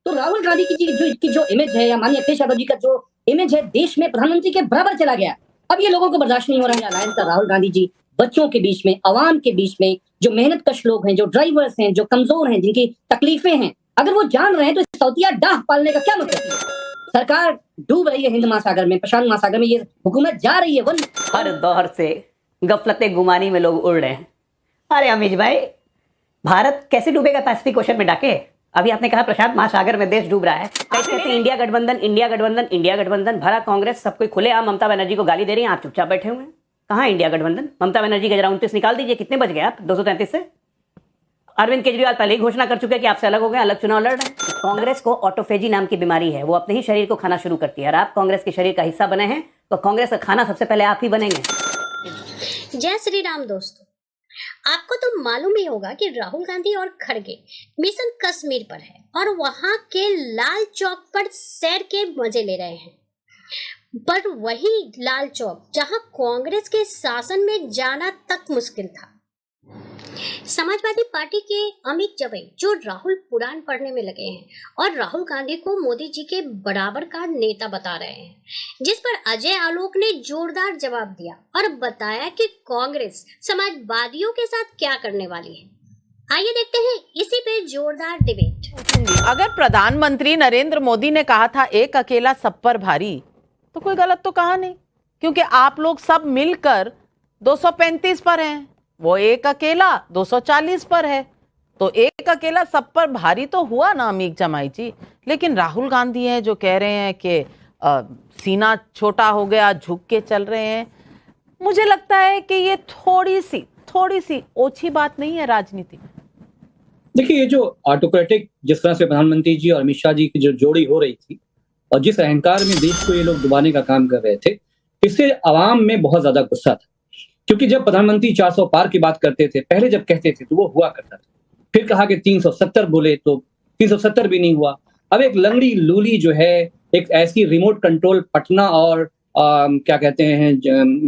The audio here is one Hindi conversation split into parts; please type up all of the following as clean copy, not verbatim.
तो राहुल गांधी की जो इमेज है या माननीय अखिलेश यादव जी का जो इमेज है देश में प्रधानमंत्री के बराबर चला गया। अब ये लोगों को बर्दाश्त नहीं हो रहा है अलायंस का। राहुल गांधी जी बच्चों के बीच में, अवाम के बीच में, जो मेहनत कश लोग हैं, जो ड्राइवर्स हैं, जो कमजोर हैं, जिनकी तकलीफें हैं, अगर वो जान रहे हैं तो इस सौतिया डाह पालने का क्या मतलब है? सरकार डूब रही है हिंद महासागर में, प्रशांत महासागर में, ये हुकूमत जा रही है हर दौर से गफलते गुमानी में लोग उड़ रहे हैं। अरे अमीश भाई, भारत कैसे डूबेगा पैसिफिक ओशन में डाके? अभी आपने कहा प्रशांत महासागर में देश डूब रहा है। कैसे कहते इंडिया गठबंधन, इंडिया गठबंधन, इंडिया गठबंधन भरा कांग्रेस, सब कोई खुलेआम ममता बनर्जी को गाली दे रही है, आप चुपचाप बैठे हुए हैं। कहाँ इंडिया गठबंधन? ममता बनर्जी का जरा 29 निकाल दीजिए, कितने बच गए आप 233 से? अरविंद केजरीवाल पहले ही घोषणा कर चुके हैं कि आपसे अलग हो गए, अलग चुनाव लड़ रहे हैं। कांग्रेस को ऑटोफेजी नाम की बीमारी है, वो अपने ही शरीर को खाना शुरू करती है। और आप कांग्रेस के शरीर का हिस्सा बने हैं तो कांग्रेस का खाना सबसे पहले आप ही बनेंगे। जय श्री राम दोस्तों, आपको तो मालूम ही होगा कि राहुल गांधी और खड़गे मिशन कश्मीर पर है और वहां के लाल चौक पर सैर के मजे ले रहे हैं। पर वही लाल चौक जहां कांग्रेस के शासन में जाना तक मुश्किल था, समाजवादी पार्टी के अमित जबई जो राहुल पुराण पढ़ने में लगे हैं और राहुल गांधी को मोदी जी के बराबर का नेता बता रहे हैं, जिस पर अजय आलोक ने जोरदार जवाब दिया और बताया कि कांग्रेस समाजवादियों के साथ क्या करने वाली है। आइए देखते हैं इसी पे जोरदार डिबेट। अगर प्रधानमंत्री नरेंद्र मोदी ने कहा था एक अकेला सब पर भारी, तो कोई गलत तो कहा नहीं, क्योंकि आप लोग सब मिलकर 235 पर हैं, वो एक अकेला 240 पर है, तो एक अकेला सब पर भारी तो हुआ ना अमीक जमाई जी। लेकिन राहुल गांधी हैं जो कह रहे हैं कि सीना छोटा हो गया, झुक के चल रहे हैं। मुझे लगता है कि ये थोड़ी सी ओछी बात नहीं है राजनीति में। देखिए, ये जो ऑटोक्रेटिक जिस तरह से प्रधानमंत्री जी और अमित शाह जी की जो जोड़ी हो रही थी और जिस अहंकार में देश को ये लोग डुबाने का काम कर रहे थे, इससे आवाम में बहुत ज्यादा गुस्सा था। क्योंकि जब प्रधानमंत्री 400 पार की बात करते थे, पहले जब कहते थे तो वो हुआ करता था, फिर कहा कि 370 बोले तो 370 भी नहीं हुआ। अब एक लंगड़ी लूली जो है, एक ऐसी रिमोट कंट्रोल पटना और क्या कहते हैं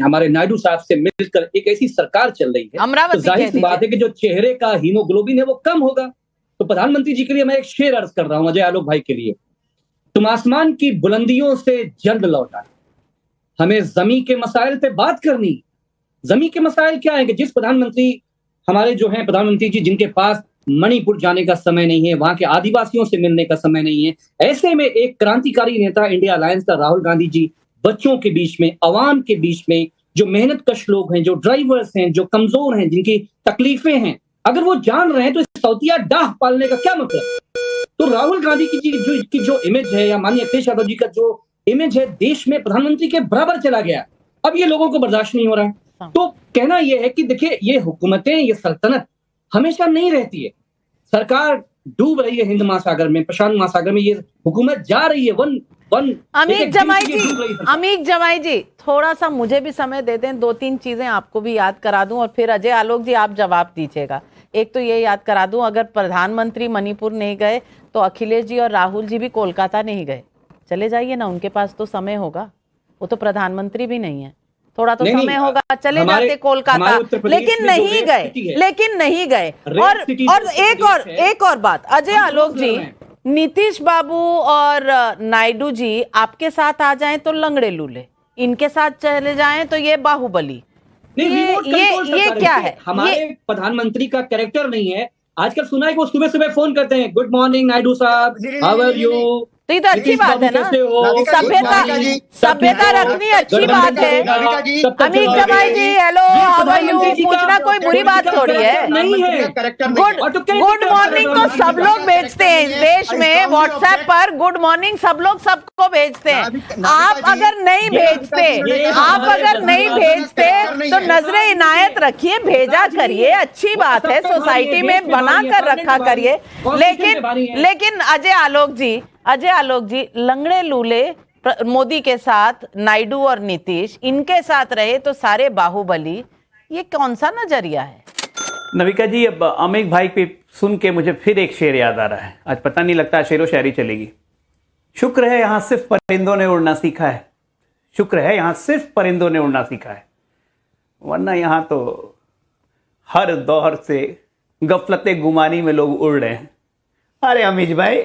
हमारे नायडू साहब से मिलकर एक ऐसी सरकार चल रही है, तो जाहिर सी बात है कि जो चेहरे का हीमोग्लोबिन है वो कम होगा। तो प्रधानमंत्री जी के लिए मैं एक शेर अर्ज कर रहा हूं, अजय आलोक भाई के लिए, तुम आसमान की बुलंदियों से जल्द लौटा, हमें जमी के मसाइल पे बात करनी। जमी के मसाइल क्या है कि जिस प्रधानमंत्री हमारे जो हैं प्रधानमंत्री जी, जिनके पास मणिपुर जाने का समय नहीं है, वहां के आदिवासियों से मिलने का समय नहीं है, ऐसे में एक क्रांतिकारी नेता इंडिया अलायंस का राहुल गांधी जी बच्चों के बीच में, अवाम के बीच में, जो मेहनत कश लोग हैं, जो ड्राइवर्स हैं, जो कमजोर हैं, जिनकी तकलीफें हैं, अगर वो जान रहे हैं तो इस सौतिया डाह पालने का क्या मतलब? तो राहुल गांधी की जो इमेज है या माननीय अखिलेश यादव जी का जो इमेज है देश में प्रधानमंत्री के बराबर चला गया। अब ये लोगों को बर्दाश्त नहीं हो रहा है। तो कहना यह है कि देखिए, ये हुकूमतें, ये सल्तनत हमेशा नहीं रहती है। सरकार डूब रही है हिंद महासागर में, प्रशांत महासागर में, ये हुकूमत जा रही है अमीक जमाई जी थोड़ा सा मुझे भी समय दे दें, 2-3 चीजें आपको भी याद करा दूं और फिर अजय आलोक जी आप जवाब दीजिएगा। एक तो ये याद करा दूं, अगर प्रधानमंत्री मणिपुर नहीं गए तो अखिलेश जी और राहुल जी भी कोलकाता नहीं गए। चले जाइए ना, उनके पास तो समय होगा, वो तो प्रधानबात्री भी नहीं है, थोड़ा तो समय होगा, चले जाते कोलकाता, लेकिन नहीं गए। और एक और बात अजय आलोक जी, नीतीश बाबू और नायडू जी आपके साथ आ जाएं तो लंगड़े लूले, इनके साथ चले जाएं तो ये बाहुबली। ये क्या है? हमारे प्रधानमंत्री का कैरेक्टर नहीं है। आजकल सुना है कि वो सुबह सुबह फोन करते हैं, गुड मॉर्निंग नायडू साहब, हाउ आर यू। तो ये तो अच्छी बात है ना, सभ्यता रखनी अच्छी बात है। अमीक जमाई जी, हेलो हाउ आर यू पूछना कोई बुरी बात थोड़ी है। गुड मॉर्निंग तो सब लोग भेजते हैं इस देश में, व्हाट्सएप पर गुड मॉर्निंग सब लोग सबको भेजते हैं। आप अगर नहीं भेजते तो नजरे इनायत रखिए, भेजा करिए, अच्छी बात है, सोसाइटी में बना कर रखा करिए। लेकिन अजय आलोक जी लंगड़े लूले मोदी के साथ नायडू और नीतीश इनके साथ रहे तो सारे बाहुबली, ये कौन सा नजरिया है? नविका जी, अब अमीक भाई पे सुन के मुझे फिर एक शेर याद आ रहा है। आज पता नहीं लगता शेरो शायरी चलेगी। शुक्र है यहां सिर्फ परिंदों ने उड़ना सीखा है, शुक्र है यहां सिर्फ परिंदों ने उड़ना सीखा है, वरना यहां तो हर दौर से गफलते गुमानी में लोग उड़ रहे हैं। अरे अमीश भाई,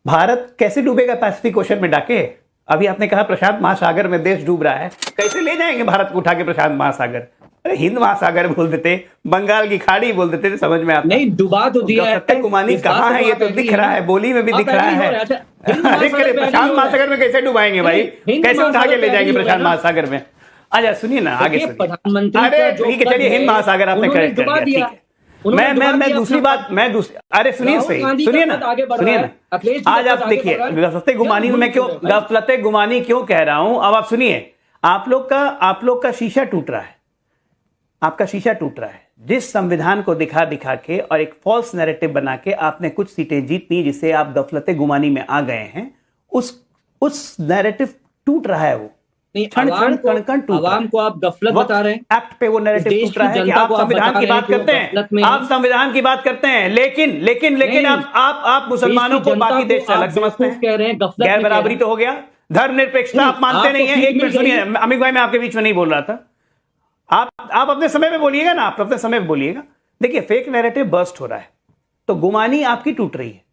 भारत कैसे डूबेगा पैसिफिक ओशन में डाके? अभी आपने कहा प्रशांत महासागर में देश डूब रहा है, कैसे ले जाएंगे भारत को उठा के प्रशांत महासागर? अरे हिंद महासागर बोल देते, बंगाल की खाड़ी बोल देते तो समझ में आता। नहीं, डुबा तो दिया है। गफलत गुमानी कहाँ है ये तो दिख रहा है, बोली में भी दिख रहा है। अरे प्रशांत महासागर में कैसे डुबाएंगे भाई? कैसे उठा के ले जाएंगे प्रशांत महासागर में? अच्छा सुनिए ना, आगे सुनिए। प्रधानमंत्री अरे ठीक है, चलिए हिंद महासागर आपने करेक्ट कर दिया, ठीक है। मैं दूसरी बात, अरे सुनिए सही, सुनिए ना। आज आप देखिए गफलत गुमानी में मैं क्यों गफलत गुमानी क्यों कह रहा हूं, अब आप सुनिए। आप लोग का शीशा टूट रहा है, आपका शीशा टूट रहा है। जिस संविधान को दिखा के और एक फॉल्स नैरेटिव बना के आपने कुछ सीटें जीतनी, जिससे आप गफलत गुमानी में आ गए हैं, उस नैरेटिव टूट रहा है। वो आवाम को आप गफलत बता रहे हैं। एक्ट पे वो नैरेटिव टूट रहा है कि आप संविधान की बात करते हैं, आप संविधान की बात करते हैं, लेकिन आप मुसलमानों को बाकी देश से अलग समझते हैं, कह रहे हैं गफलत गैर बराबरी तो हो गया। धर्मनिरपेक्षता आप मानते नहीं है। एक मिनट सुनिए अमित भाई, मैं आपके बीच में नहीं बोल रहा था, आप अपने समय में बोलिएगा ना, आप अपने समय में बोलिएगा। देखिए फेक नैरेटिव बर्स्ट हो रहा है, तो गुमानी आपकी टूट रही है।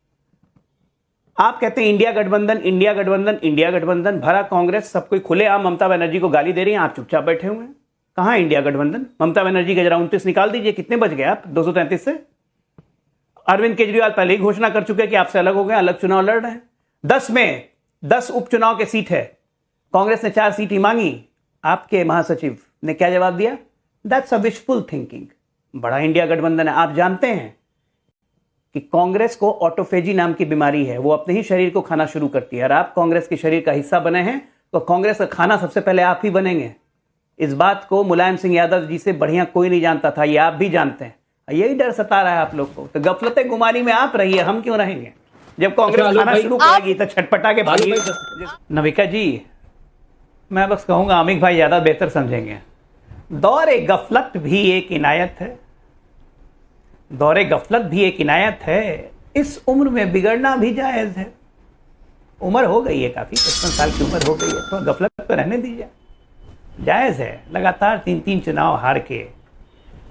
आप कहते हैं इंडिया गठबंधन, इंडिया गठबंधन, इंडिया गठबंधन, भरा कांग्रेस सब कोई खुलेआम ममता बनर्जी को गाली दे रही है, आप चुपचाप बैठे हुए हैं। कहां इंडिया गठबंधन? ममता बनर्जी के जरा 29 निकाल दीजिए, कितने बच गए आप 233 से? अरविंद केजरीवाल पहले ही घोषणा कर चुके हैं कि आपसे अलग हो गए, अलग चुनाव लड़ रहे हैं। 10 में 10 उपचुनाव के सीट है, कांग्रेस ने 4 सीट ही मांगी, आपके महासचिव ने क्या जवाब दिया? That's a wishful thinking. बड़ा इंडिया गठबंधन है। आप जानते हैं कि कांग्रेस को ऑटोफेजी नाम की बीमारी है, वो अपने ही शरीर को खाना शुरू करती है। और आप कांग्रेस के शरीर का हिस्सा बने हैं तो कांग्रेस का खाना सबसे पहले आप ही बनेंगे। इस बात को मुलायम सिंह यादव जी से बढ़िया कोई नहीं जानता था, ये आप भी जानते हैं। यही डर सता रहा है आप लोग को। तो गफलत गुमानी में आप रहिए, हम क्यों रहेंगे? जब कांग्रेस खाना शुरू करेगी तो छटपटा के भागिए। नविका जी, मैं बस कहूंगा अमित भाई ज्यादा बेहतर समझेंगे। दौरे गफलत भी एक इनायत है, दौरे गफलत भी एक इनायत है। इस उम्र में बिगड़ना भी जायज है। उम्र हो गई है काफी, 55 साल की उम्र हो गई है, तो गफलत पर रहने दीजिए, जायज है। लगातार 3 चुनाव हार के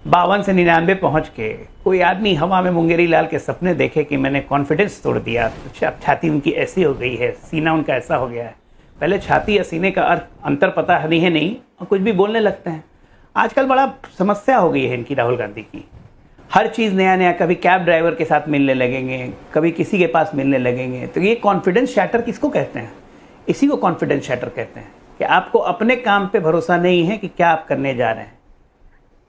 52 से 99 पहुंच के कोई आदमी हवा में मुंगेरी लाल के सपने देखे कि मैंने कॉन्फिडेंस तोड़ दिया, छाती उनकी ऐसी हो गई है, सीना उनका ऐसा हो गया है। पहले छाती या सीने का अंतर पता नहीं और कुछ भी बोलने लगते हैं। आजकल बड़ा समस्या हो गई है इनकी, राहुल गांधी की। हर चीज़ नया, कभी कैब ड्राइवर के साथ मिलने लगेंगे, कभी किसी के पास मिलने लगेंगे। तो ये कॉन्फिडेंस शैटर किसको कहते हैं? इसी को कॉन्फिडेंस शैटर कहते हैं कि आपको अपने काम पे भरोसा नहीं है कि क्या आप करने जा रहे हैं।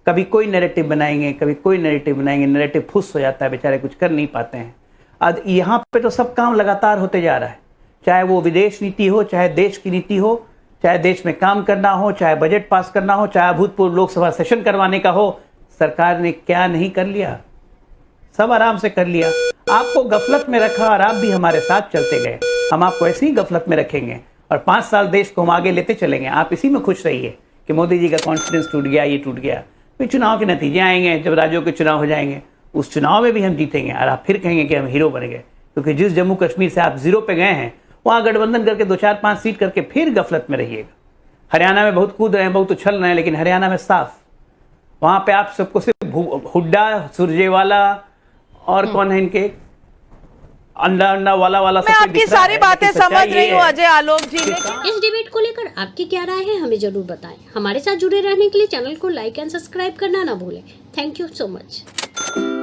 कभी कोई नैरेटिव बनाएंगे, कभी कोई नैरेटिव बनाएंगे, नैरेटिव फुस हो जाता है, बेचारे कुछ कर नहीं पाते हैं। अब यहाँ पे तो सब काम लगातार होते जा रहा है, चाहे वो विदेश नीति हो, चाहे देश की नीति हो, चाहे देश में काम करना हो, चाहे बजट पास करना हो, चाहे अभूतपूर्व लोकसभा सेशन करवाने का हो। सरकार ने क्या नहीं कर लिया, सब आराम से कर लिया। आपको गफलत में रखा और आप भी हमारे साथ चलते गए। हम आपको ऐसे ही गफलत में रखेंगे और 5 साल देश को हम आगे लेते चलेंगे। आप इसी में खुश रहिए कि मोदी जी का कॉन्फिडेंस टूट गया, ये टूट गया। फिर चुनाव के नतीजे आएंगे, जब राज्यों के चुनाव हो जाएंगे, उस चुनाव में भी हम जीतेंगे और आप फिर कहेंगे कि हम हीरो बन गए। क्योंकि जिस जम्मू कश्मीर से आप 0 पे गए हैं, वहाँ गठबंधन करके 2-4-5 सीट करके फिर गफलत में रहिएगा। हरियाणा में बहुत कूद रहे हैं, बहुत उछल रहे हैं, लेकिन हरियाणा में साफ, वहां पे आप सबको सिर्फ हुड्डा, सुरजेवाला और कौन है इनके अंडा वाला मैं आपकी सारी बातें समझ रही हूँ अजय आलोक जी। इस डिबेट को लेकर आपकी क्या राय है हमें जरूर बताएं। हमारे साथ जुड़े रहने के लिए चैनल को लाइक एंड सब्सक्राइब करना ना भूलें। Thank you so much.